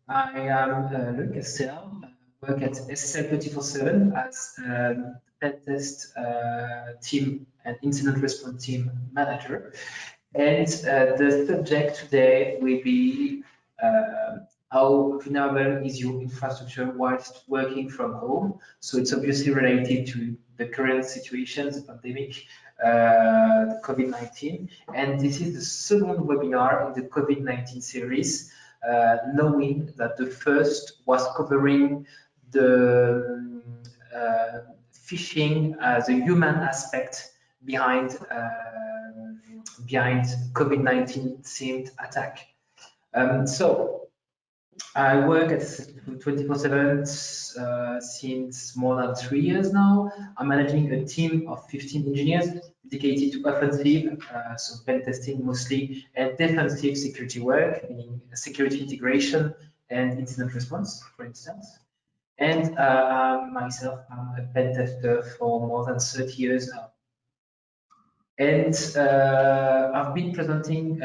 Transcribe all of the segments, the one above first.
I am Loic Castel, work at SSL 24/7 as pentest team and incident response team manager. And the subject today will be how vulnerable is your infrastructure whilst working from home. So it's obviously related to the current situation, the pandemic, the COVID-19. And this is the second webinar in the COVID-19 series, knowing that the first was covering the phishing, the human aspect behind COVID-19 themed attack. So I work at 24/7 since more than 3 years now. I'm managing a team of 15 engineers dedicated to offensive, so pen testing mostly, and defensive security work, meaning security integration and incident response, for instance. And myself, I'm a pen tester for more than 30 years now. And I've been presenting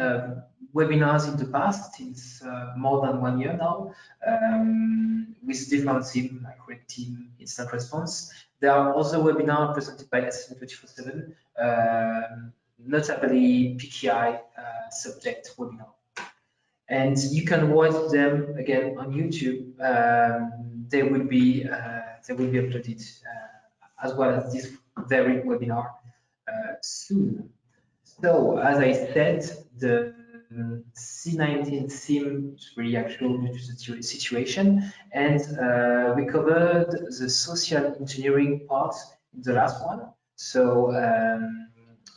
webinars in the past, since more than 1 year now, with different teams like Red Team, Instant Response. There are also webinars presented by SSL 24/7, notably PKI subject webinar. And you can watch them again on YouTube. They will be uploaded as well as this very webinar soon. So, as I said, the C19 theme is really actual due to the situation, and we covered the social engineering part in the last one. So,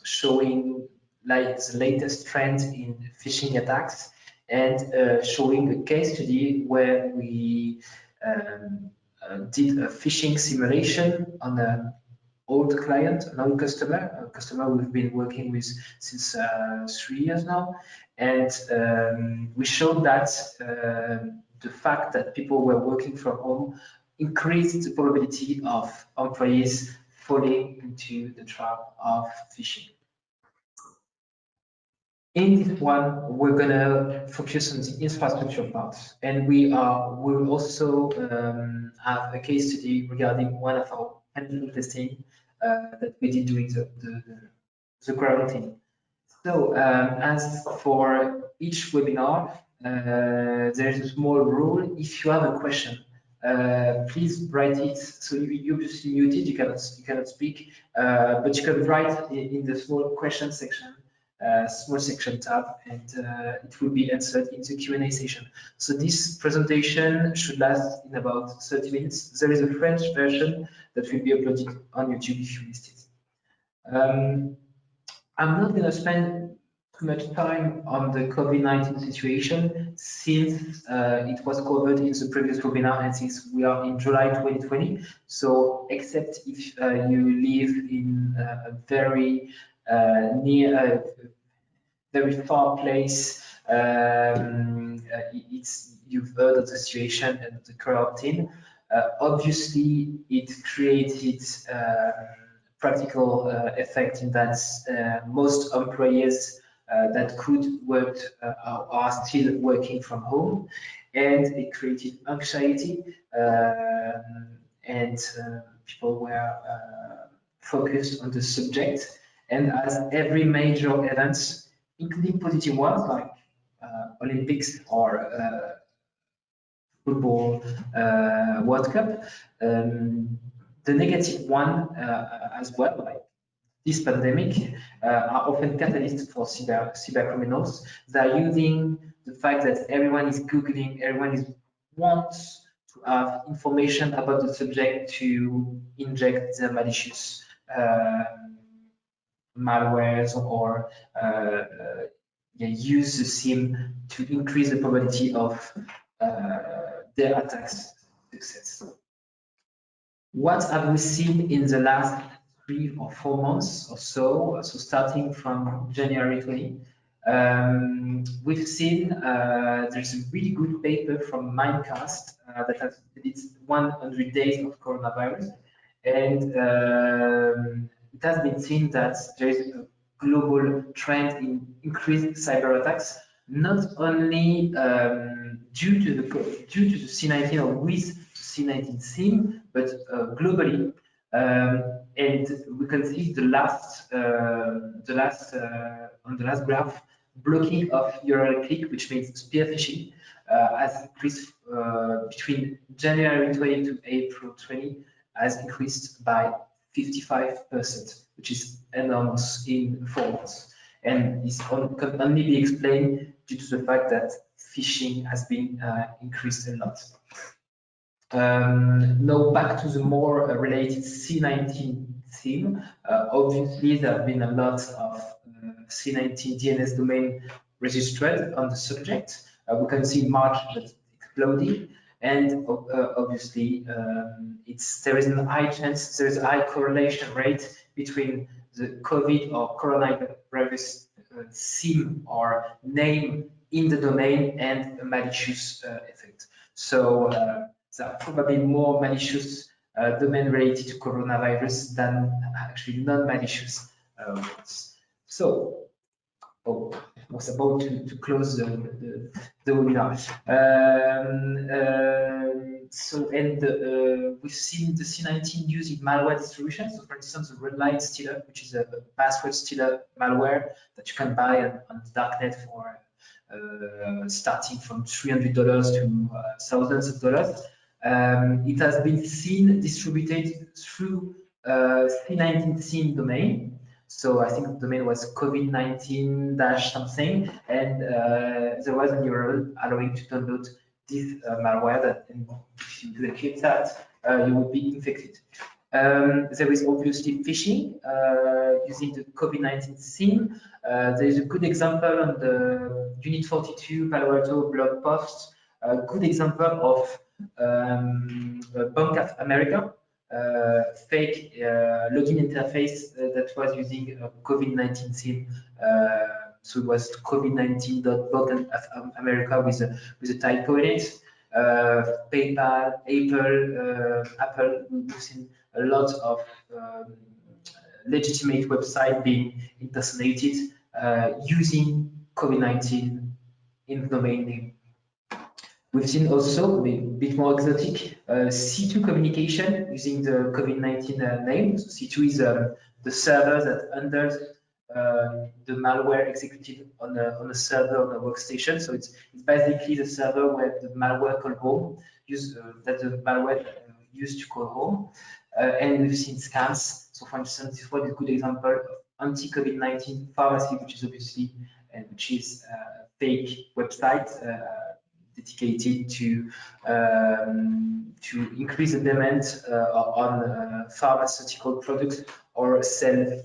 showing like the latest trend in phishing attacks, and showing a case study where we did a phishing simulation on an old client, an old customer, a customer we've been working with since 3 years now. And we showed that the fact that people were working from home increased the probability of employees falling into the trap of phishing. In this one, we're gonna focus on the infrastructure part, and we'll also have a case study regarding one of our penetration testing that we did during the quarantine. So, as for each webinar, there's a small rule. If you have a question, please write it. So you're obviously muted, you cannot speak, but you can write in the small question section. Small section tab, and it will be answered in the Q&A session. So this presentation should last in about 30 minutes. There is a French version that will be uploaded on YouTube if you missed it. I'm not going to spend too much time on the COVID-19 situation, since it was covered in the previous webinar, and since we are in July 2020. So except if you live in a very near very far place, you've heard of the situation and the quarantine. Obviously, it created practical effect in that most employees that could work are still working from home, and it created anxiety, and people were focused on the subject. And as every major event, including positive ones like Olympics or football World Cup, the negative one as well, like this pandemic, are often catalysts for cyber criminals. They're using the fact that everyone is Googling, everyone wants to have information about the subject to inject the malicious malwares, or use the SIM to increase the probability of their attacks success. What have we seen in the last 3 or 4 months or so? So starting from January 20, we've seen there's a really good paper from Mindcast that has studied 100 days of coronavirus, and it has been seen that there is a global trend in increased cyber attacks, not only due to the C19 or with the C19 theme, but globally. And we can see on the last graph, blocking of URL click, which means spear phishing, has increased between January 20 to April 20, has increased by 55%, which is enormous in 4 months. And this can only be explained due to the fact that phishing has been increased a lot. Now back to the more related C19 theme. Obviously, there have been a lot of C19 DNS domain registered on the subject. We can see in March that it's exploding, and obviously there is a high chance, there is a high correlation rate between the COVID or coronavirus theme or name in the domain and a malicious effect. So there are probably more malicious domain related to coronavirus than actually non-malicious ones. So, I was about to close the webinar. We've seen the C19 used in malware distribution. So, for instance, the red light stealer, which is a password stealer malware that you can buy on the darknet for starting from $300 to thousands of dollars. It has been seen distributed through C19 theme domain. So I think the domain was COVID-19 dash something, and there was a URL allowing to download this malware that, if you click that, you would be infected. There is obviously phishing using the COVID-19 theme. There is a good example on the Unit 42 Palo Alto blog post, a good example of Bank of America fake login interface that was using a COVID-19 theme. So it was COVID-19.bank of America with a typo in it. PayPal, Apple, we've seen a lot of legitimate website being impersonated using COVID-19 in the domain name. We've seen also a bit more exotic C2 communication using the COVID-19 name. So C2 is the server that handles the malware executed on a server on a workstation. So it's basically the server where the malware call home, that the malware used to call home. And we've seen scams. So for instance, this was a good example of anti-COVID-19 pharmacy, which is obviously which is a fake website dedicated to increase the demand on pharmaceutical products or sell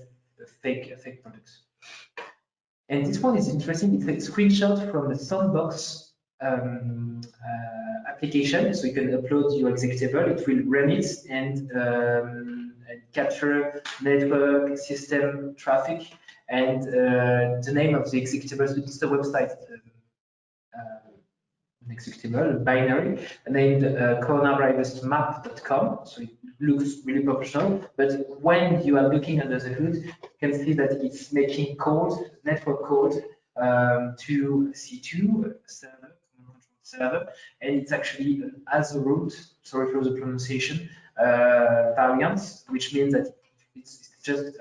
fake products. And this one is interesting. It's a screenshot from the Sandbox application. So you can upload your executable. It will run it and capture network system traffic and the name of the executable. So it's the website. Executable binary named coronavirusmap.com. So it looks really professional, but when you are looking under the hood, you can see that it's making code, network code to C2 server, and it's actually as a root, sorry for the pronunciation, variant, which means that it's just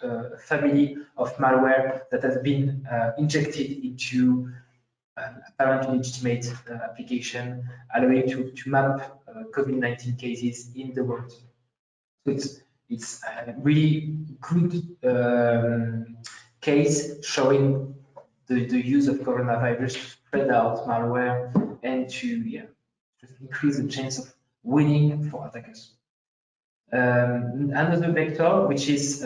a family of malware that has been injected into apparently legitimate application, allowing to map COVID-19 cases in the world. So it's a really good case showing the use of coronavirus to spread out malware and to increase the chance of winning for attackers. Another vector, which is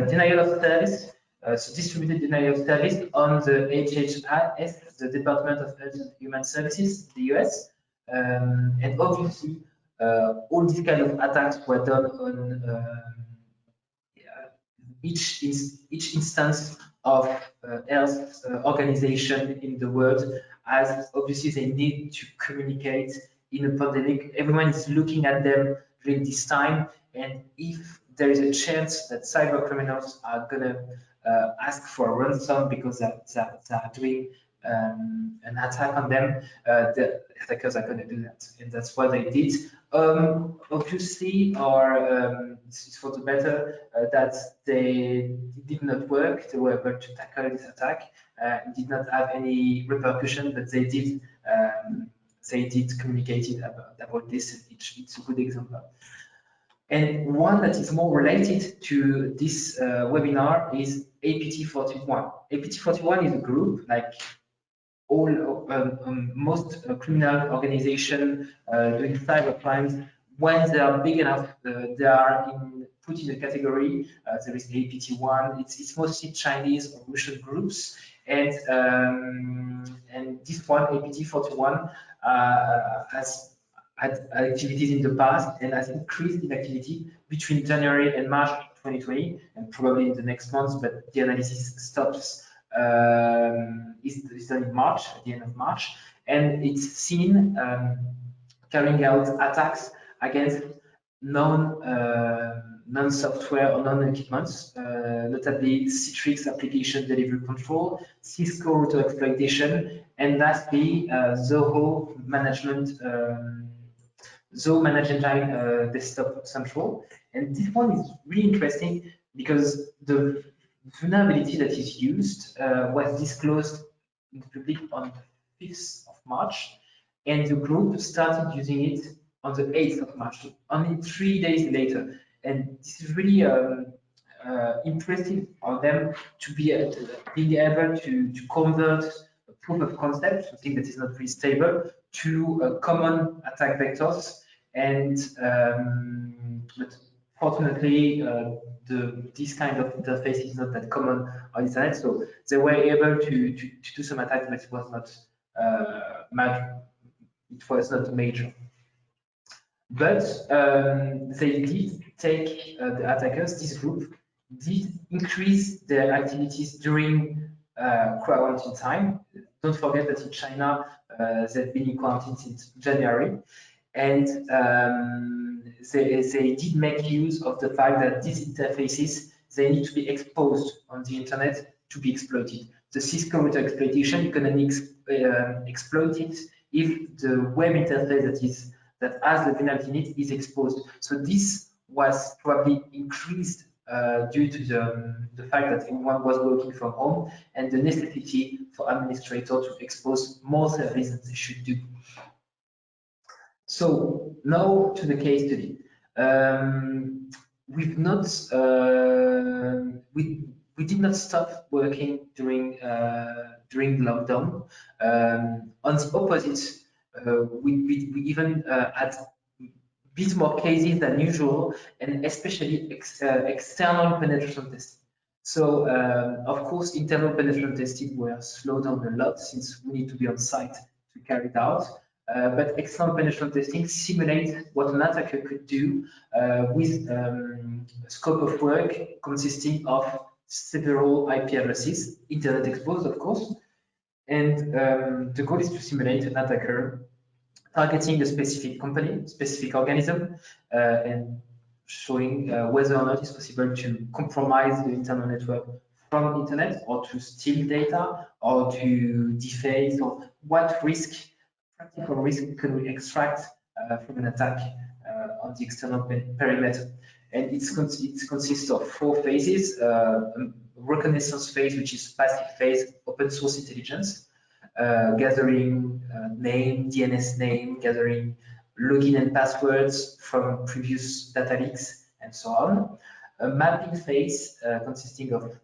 denial of service, so distributed denial of service on the HHS, the Department of Health and Human Services, the US. And obviously, all these kind of attacks were done on each instance of health organization in the world, as obviously they need to communicate in a pandemic. Everyone is looking at them during this time, and if there is a chance that cyber criminals are gonna ask for a ransom because they are doing an attack on them. The attackers are gonna do that, and that's what they did. Obviously, or it's for the better that it did not work. They were able to tackle this attack. It did not have any repercussion, but they did communicate about this. It's a good example. And one that is more related to this webinar is APT41. APT41 is a group like all most criminal organizations doing cyber crimes. When they are big enough, they are put in a category. There is APT1. It's mostly Chinese or Russian groups, and this one, APT41, has had activities in the past and has increased in activity between January and March 2020, and probably in the next months, but the analysis stops is done in March, at the end of March, and it's seen carrying out attacks against non-software or non-equipments, notably Citrix application delivery control, Cisco router exploitation, and lastly Zoho management. Zoho Managed Engine Desktop Central. And this one is really interesting because the vulnerability that is used was disclosed in the public on the 5th of March, and the group started using it on the 8th of March, so only 3 days later. And this is really impressive for them to be being able to convert a proof of concept, something that is not really stable, to common attack vectors. And but fortunately, this kind of interface is not that common on internet, so they were able to do some attacks, but it was not major. But they did take the attackers. This group did increase their activities during quarantine time. Don't forget that in China, they've been in quarantine since January. And they did make use of the fact that these interfaces, they need to be exposed on the internet to be exploited. The Cisco router exploitation, you can only exploit it if the web interface that has the vulnerability in it is exposed. So this was probably increased due to the fact that everyone was working from home and the necessity for administrators to expose more services than they should do. So now to the case study. We did not stop working during lockdown. On the opposite, we even had a bit more cases than usual, and especially external penetration testing. So of course, internal penetration testing were slowed down a lot since we need to be on site to carry it out. But external penetration testing simulates what an attacker could do with a scope of work consisting of several IP addresses, internet exposed, of course. And the goal is to simulate an attacker targeting a specific company, specific organism, and showing whether or not it's possible to compromise the internal network from the internet, or to steal data, or to deface, or what practical risk can we extract from an attack on the external perimeter. And it consists of 4 phases: reconnaissance phase, which is passive phase, open source intelligence, gathering name, DNS name, gathering login and passwords from previous data leaks, and so on. A mapping phase consisting of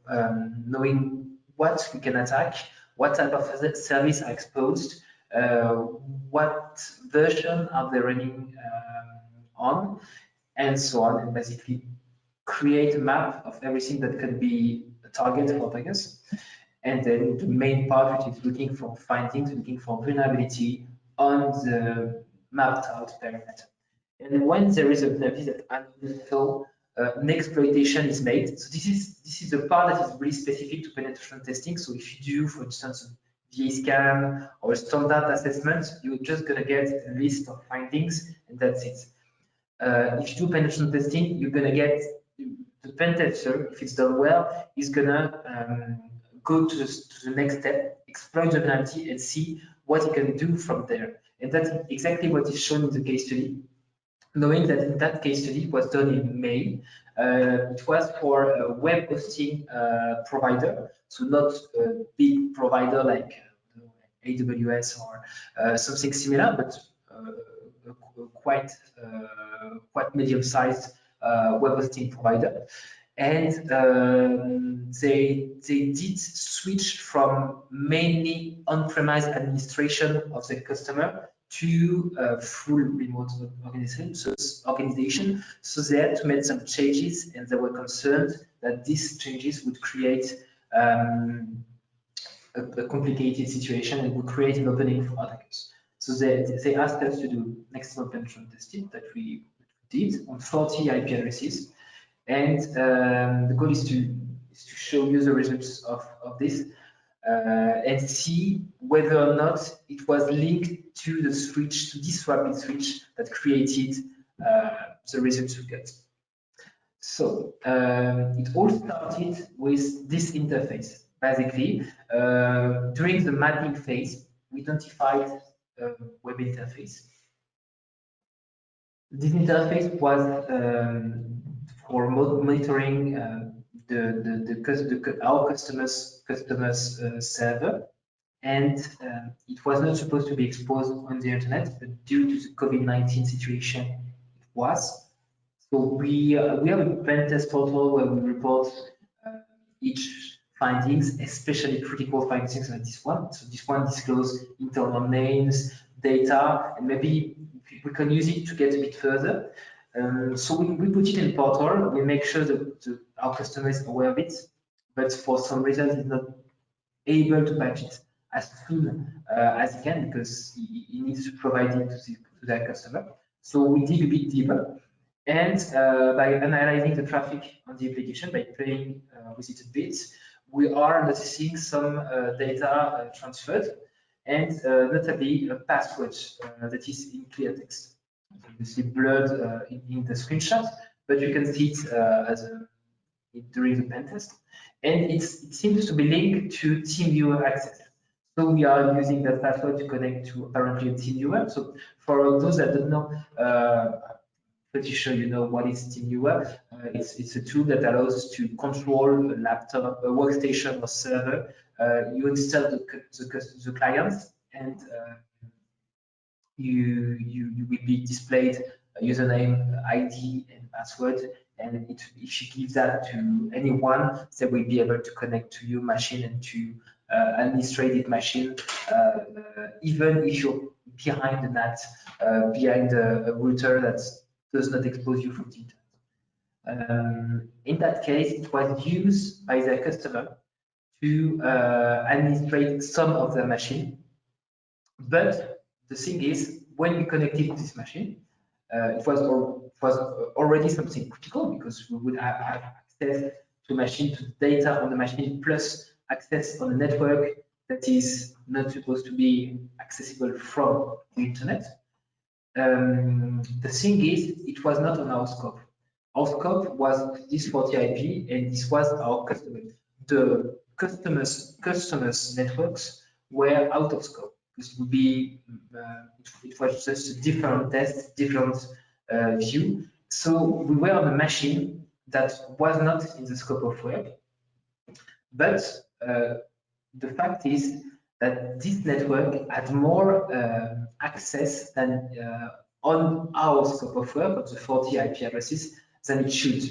knowing what we can attack, what type of service are exposed, what version are they running on, and so on, and basically create a map of everything that can be a target for attackers. And then the main part, which is looking for findings, looking for vulnerability on the mapped out perimeter. And when there is a vulnerability that an exploitation is made. So this is the part that is really specific to penetration testing. So if you do, for instance, a VA scan or a standard assessment, you're just going to get a list of findings, and that's it. If you do penetration testing, you're going to get the pen tester, if it's done well, is gonna go to the next step, exploit the vulnerability, and see what he can do from there. And that's exactly what is shown in the case study. Knowing that in that case study, it was done in May. It was for a web hosting provider, so not a big provider like AWS or something similar, but quite medium-sized web hosting provider. And they did switch from mainly on-premise administration of the customer to full remote organization. So they had to make some changes, and they were concerned that these changes would create a complicated situation and would create an opening for attackers. So they asked us to do maximum penetration testing that we did on 40 IP addresses. And the goal is to show you the results of this and see whether or not it was linked to the switch, to this rapid switch that created the results we got. So it all started with this interface. Basically, during the mapping phase, we identified a web interface. This interface was for monitoring our customers' server, and it was not supposed to be exposed on the internet, but due to the COVID-19 situation, it was. So we have a pen test portal where we report each findings, especially critical findings like this one. So this one discloses internal names, data, and maybe we can use it to get a bit further. So we put it in portal. We make sure that our customer is aware of it, but for some reason he's not able to patch it as soon as he can because he needs to provide it to their customer. So we dig a bit deeper. And by analyzing the traffic on the application, by playing with it a bit, we are noticing some data transferred, and notably a password that is in clear text. So you see blurred in the screenshot, but you can see it during the pen test. And it seems to be linked to TeamViewer access. So we are using that password to connect to apparently a TeamViewer. So for those that don't know, pretty sure you know what is TeamViewer. It's a tool that allows us to control a laptop, a workstation, or server. You install the clients, and you will be displayed a username, ID, and password. And if you give that to anyone, they will be able to connect to your machine and to administrate it machine, even if you're behind the NAT, behind a router that does not expose you from the internet. In that case, it was used by their customer to administrate some of their machine. But the thing is, when we connected to this machine, it was already something critical because we would have access to machine, to data on the machine, plus access on the network that is not supposed to be accessible from the internet. The thing is, it was not on our scope. Our scope was this 40 IP, and this was our customer. The customers' networks were out of scope. This would be, it was just a different test, different view. So we were on a machine that was not in the scope of work. But the fact is that this network had more access than on our scope of work of the 40 IP addresses than it should.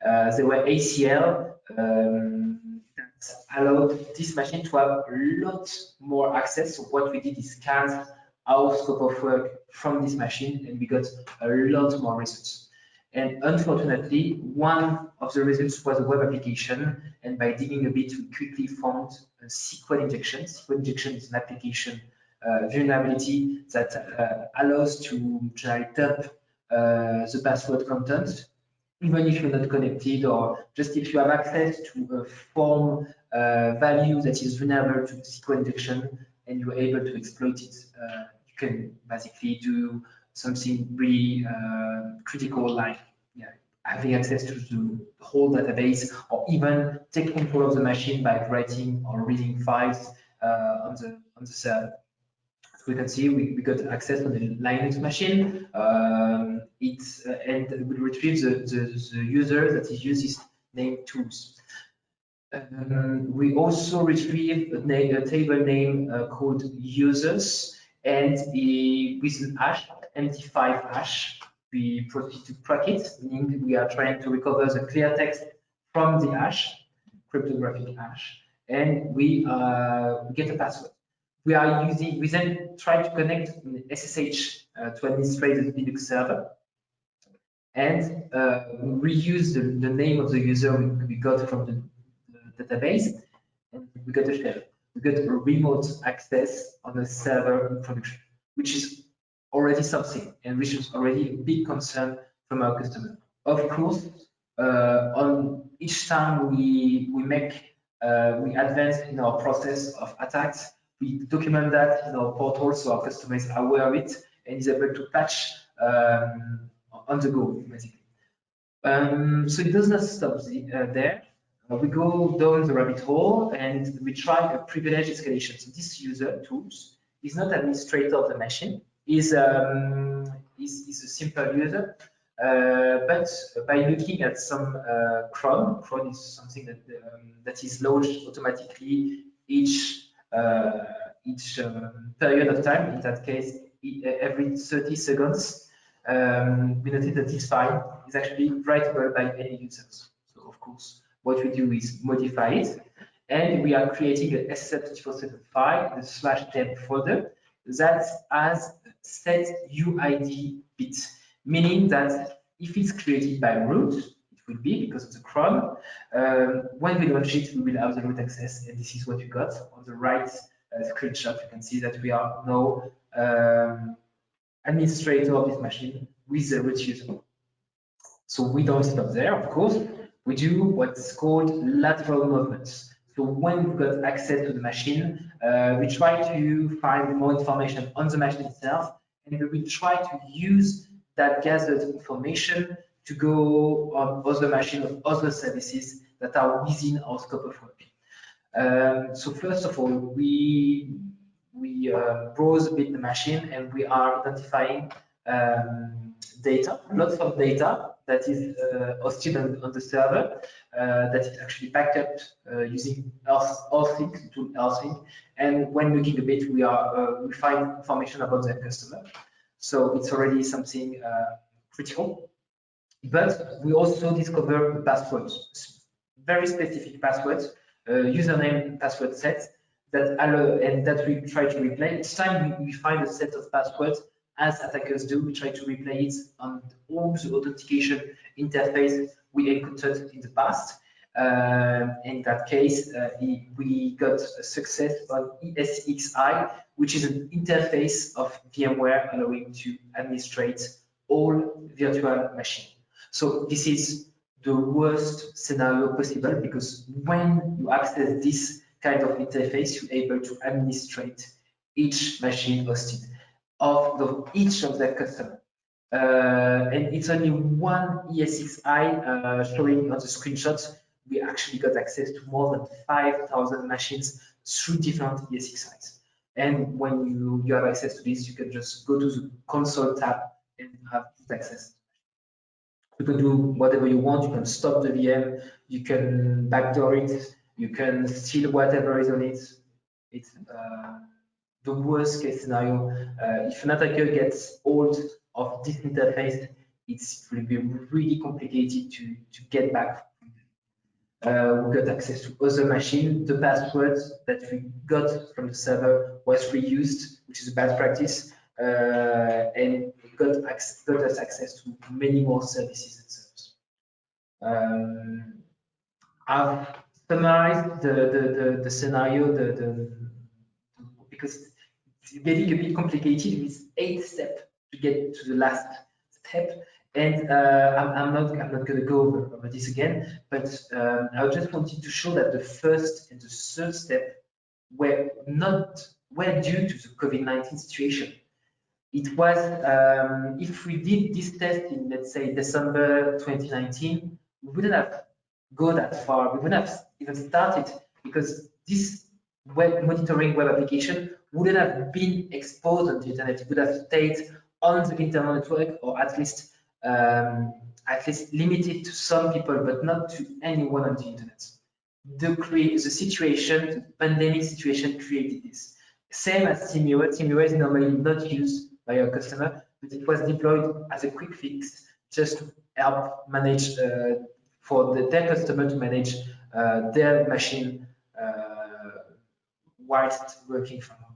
There were ACL that allowed this machine to have a lot more access. So what we did is scan our scope of work from this machine, and we got a lot more results. And unfortunately, one of the results was a web application, and by digging a bit, we quickly found a SQL injection. SQL injection is an application vulnerability that allows to generally dump the password content, even if you're not connected, or just if you have access to a form value that is vulnerable to SQL injection and you're able to exploit it. You can basically do something really critical, like having access to the whole database, or even take control of the machine by writing or reading files on the server. So we can see we got access on the Linux machine. And we retrieve the user that is uses name tools. We also retrieve a table name called users, and with an hash, MD5 hash, we proceed to crack it, meaning we are trying to recover the clear text from the hash, cryptographic hash, and we get a password. We then try to connect SSH to administrate the Linux server, and we reuse the name of the user we got from the database, and we got a shell. We got a remote access on the server in production, which is already something, and which is already a big concern from our customer. Of course, on each time we advance in our process of attacks, we document that in our portal so our customer is aware of it and is able to patch on the go, basically. So it does not stop there. We go down the rabbit hole and we try a privilege escalation. So this user tools is not administrator of the machine, is a simple user. But by looking at some cron is something that is launched automatically each period of time. In that case, every 30 seconds. We noted that this file is actually writable by any users. So of course, what we do is modify it, and we are creating an SSL34 file, the /temp folder that has set UID bit, meaning that if it's created by root, it will be because of the cron. When we launch it, we will have the root access, and this is what you got on the right screenshot. You can see that we are now administrator of this machine with the root user. So we don't stop there, of course. We do what's called lateral movements. So when we've got access to the machine, we try to find more information on the machine itself, and we will try to use that gathered information to go on other machines of other services that are within our scope of work. So first of all, we browse a bit the machine, and we are identifying data, lots of data that is hosted on the server, that is actually backed up using Earthsync, tool Earthsync. And when looking a bit, we find information about their customer. So it's already something critical. But we also discover passwords, very specific passwords, username and password sets that allow, and that we try to replay. Each time we find a set of passwords, as attackers do, we try to replay it on all the authentication interface we encountered in the past. In that case, we got a success on ESXi, which is an interface of VMware allowing to administrate all virtual machines. So this is the worst scenario possible, because when you access this kind of interface, you're able to administrate each machine hosted of each of their customers. And it's only one ESXi showing on the screenshots. We actually got access to more than 5,000 machines through different ESXis. And when you have access to this, you can just go to the console tab and have access. You can do whatever you want. You can stop the VM, you can backdoor it, you can steal whatever is on it. It's the worst case scenario. If an attacker gets hold of this interface, it will be really complicated to get back. We got access to other machines. The passwords that we got from the server was reused, which is a bad practice, and got us access to many more services and servers. I've summarized the scenario, because it's getting a bit complicated with 8 steps to get to the last step. And I'm not going to go over this again, but I just wanted to show that the first and the third step were due to the COVID-19 situation. it was, if we did this test in, let's say, December 2019, we wouldn't have go that far. We wouldn't have even started, because this monitoring web application wouldn't have been exposed on the internet. It would have stayed on the internal network, or at least limited to some people, but not to anyone on the internet. The situation, the pandemic situation created this. Same as TeamViewer. TeamViewer is normally not used by our customer, but it was deployed as a quick fix just to help manage for their customer to manage their machine whilst working from home.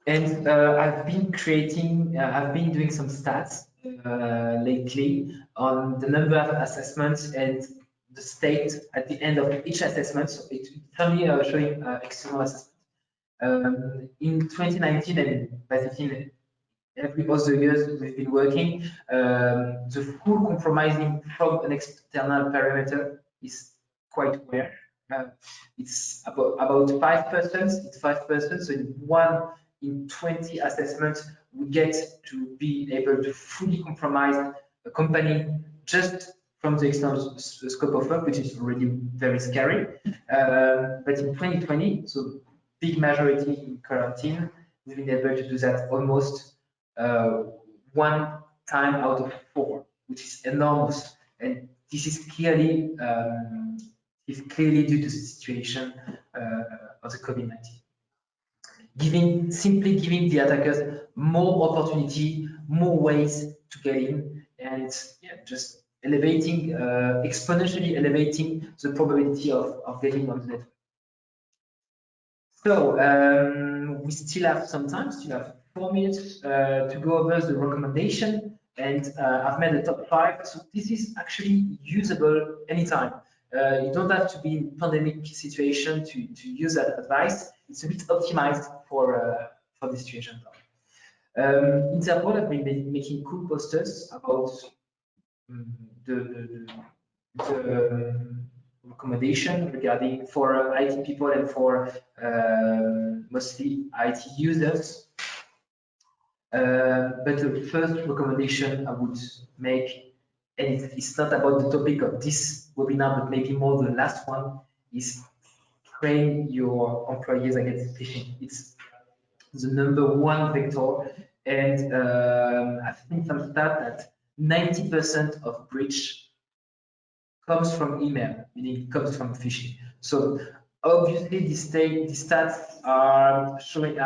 And I've been doing some stats lately on the number of assessments and the state at the end of each assessment. So it's only showing external assessment. In 2019 and basically every other years we've been working, the full compromising from an external parameter is quite rare. It's about 5%. It's 5%. So in 20 assessments, we get to be able to fully compromise a company just from the external scope of work, which is already very scary. But in 2020, so big majority in quarantine, we've been able to do that almost 1 time out of 4, which is enormous. And this is clearly due to the situation of the COVID-19. Simply giving the attackers more opportunity, more ways to get in, and just exponentially elevating the probability of getting on the network. So we still have some time, still have 4 minutes to go over the recommendation, and I've made the top 5. So this is actually usable anytime. You don't have to be in pandemic situation to use that advice. It's a bit optimized for this situation. Interpol have been making cool posters about the recommendation regarding for IT people and for mostly IT users. But the first recommendation I would make, and it's not about the topic of this webinar, but maybe more the last one, is train your employees against phishing. It's the #1 vector, and I've seen some stat that 90% of breach comes from email, meaning it comes from phishing. So obviously, these stats are showing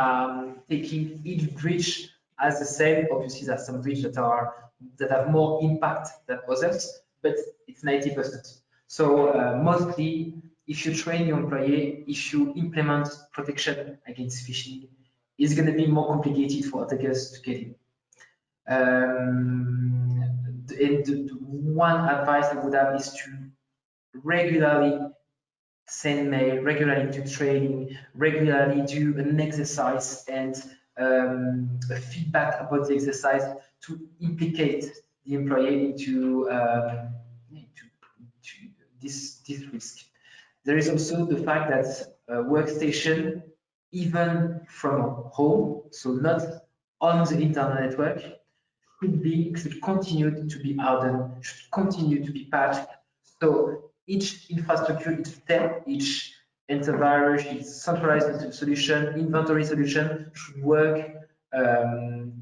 taking each breach as the same. Obviously, there's some breaches that have more impact than others, but it's 90%. So mostly, if you train your employee, if you implement protection against phishing, it's going to be more complicated for attackers to get in. The one advice I would have is to regularly send mail, regularly do training, regularly do an exercise and a feedback about the exercise to implicate the employee into this risk. There is also the fact that workstation, even from home, so not on the internal network, should continue to be hardened, should continue to be patched. So each infrastructure, each step, each antivirus, each centralized solution, inventory solution should work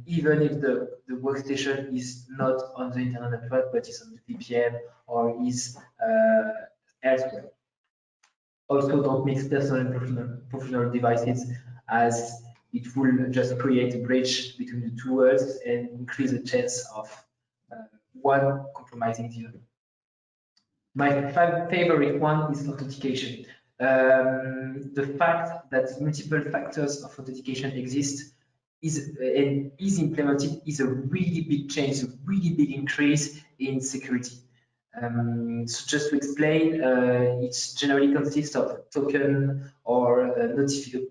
even if the workstation is not on the internal network, but is on the VPN or is elsewhere. Also, don't mix personal and professional devices, as it will just create a bridge between the two worlds and increase the chance of one compromising the other. My favorite one is authentication. The fact that multiple factors of authentication exist is implemented is a really big change, a really big increase in security. So just to explain, it generally consists of a token or a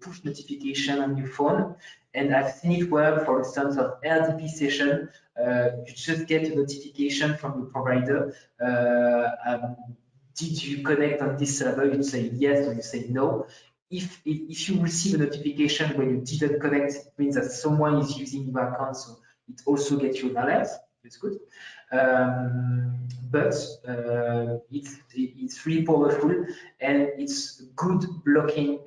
push notification on your phone. And I've seen it work, for instance, on RDP session. You just get a notification from the provider. Did you connect on this server? You say yes or you say no. if you receive a notification when you didn't connect, it means that someone is using your account, so it also gets you an alert. It's good. But it's really powerful, and it's good blocking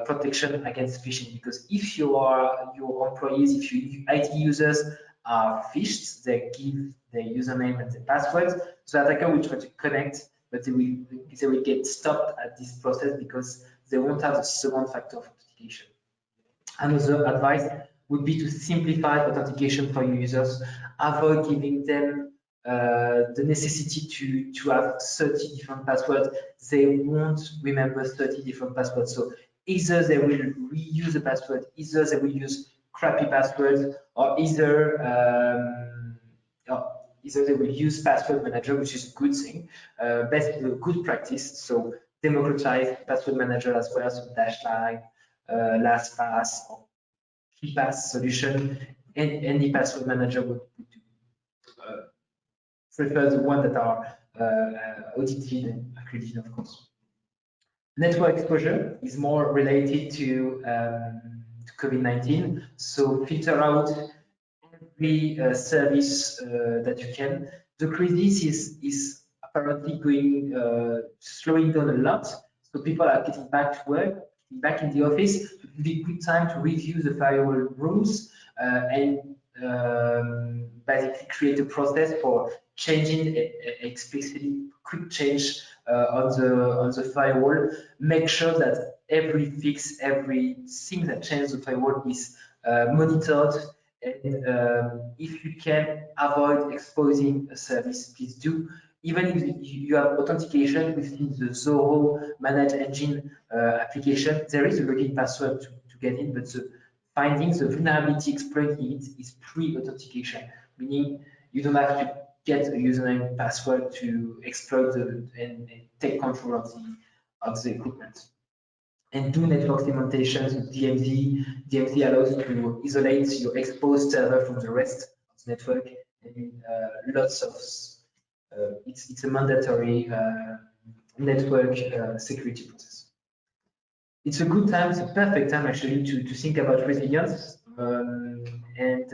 protection against phishing, because if your employees, if your IT users are phished, they give their username and their password, so attacker will try to connect, but they will get stopped at this process because they won't have the second factor of authentication. Another advice would be to simplify authentication for your users. Avoid giving them the necessity to have 30 different passwords. They won't remember 30 different passwords. So either they will reuse the password, either they will use crappy passwords, or either they will use password manager, which is a good thing, good practice. So democratize password manager as well, so Dashlane, LastPass, or KeePass solution, and any password manager would do. Prefer the one that are audited and accredited, of course. Network exposure is more related to COVID-19, so filter out every service that you can. The crisis is apparently slowing down a lot, so people are getting back to work, back in the office. It would be a good time to review the firewall rules and basically create a process for changing explicitly quick change on the firewall. Make sure that every fix, everything that changes the firewall is monitored. And if you can avoid exposing a service, please do. Even if you have authentication within the Zoho Managed Engine application, there is a login password to get in, but the findings, the vulnerability exploiting it is pre-authentication, meaning you don't have to get a username and password to exploit and take control of the equipment. And do network segmentations with DMZ. DMZ allows you to isolate your exposed server from the rest of the network, and lots of it's a mandatory network security process. It's a good time, it's a perfect time actually to think about resilience, and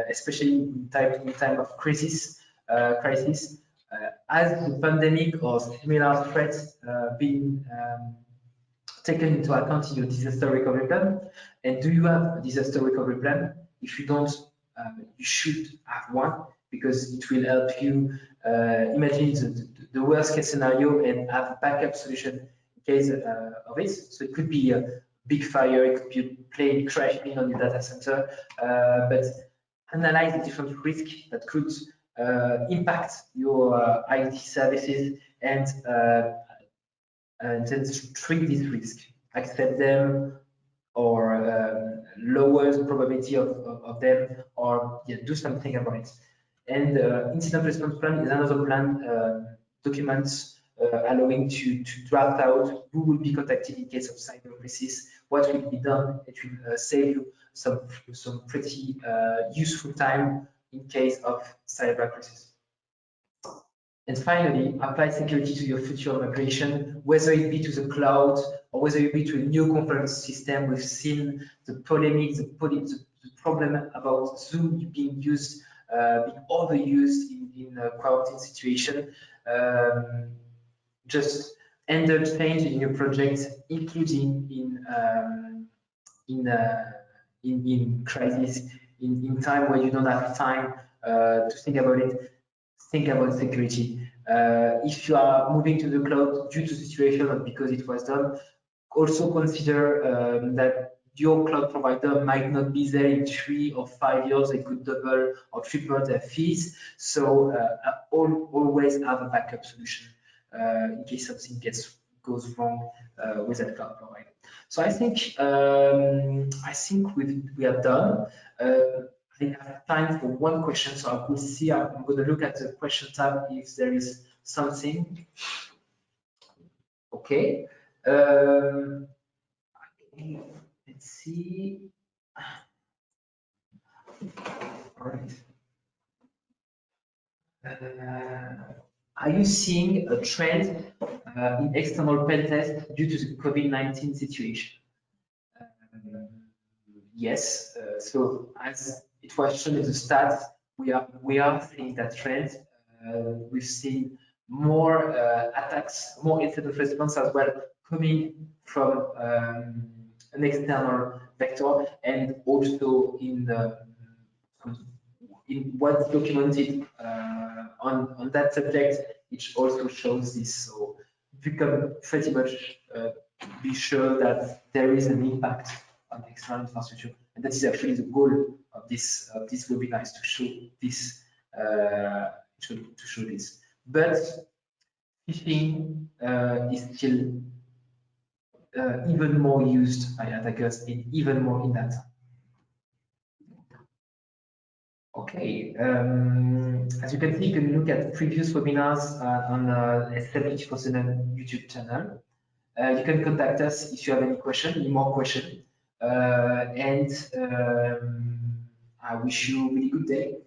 especially in time of crisis. As the pandemic or similar threats being taken into account in your disaster recovery plan? And do you have a disaster recovery plan? If you don't, you should have one, because it will help you imagine the worst case scenario and have a backup solution in case of it. So it could be a big fire, it could be a plane crashing on your data center, but analyze the different risks that could impact your IT services, and then treat this risk, accept them, or lower the probability of them, or do something about it. And incident response plan is another plan, documents allowing to draft out who will be contacted in case of cyber crisis, what will be done. It will save you some pretty useful time in case of cyber crisis. And finally, apply security to your future migration, whether it be to the cloud or whether it be to a new conference system. We've seen the polemic, the problem about Zoom being used, being overused in a quarantine situation. Just handle change in your project, including in crisis, in time where you don't have time to think about it. Think about security. If you are moving to the cloud due to the situation or because it was done, also consider that your cloud provider might not be there in 3 or 5 years. They could double or triple their fees. So always have a backup solution in case something goes wrong with that cloud provider. So I think we are done. I have time for one question, so I will see. I'm going to look at the question tab if there is something. Okay. Let's see. All right. Are you seeing a trend in external pen test due to the COVID-19 situation? Yes, so as it was shown in the stats, we are seeing that trend. We've seen more attacks, more incident response as well coming from an external vector, and also in what's documented on that subject, it also shows this. So you can pretty much be sure that there is an impact on external infrastructure, and that is actually the goal of this webinar, is to show this. To show this, but phishing is still even more used by attackers in even more in data. Okay, as you can see, you can look at previous webinars on S74 YouTube channel. You can contact us if you have any any more questions. And I wish you a really good day.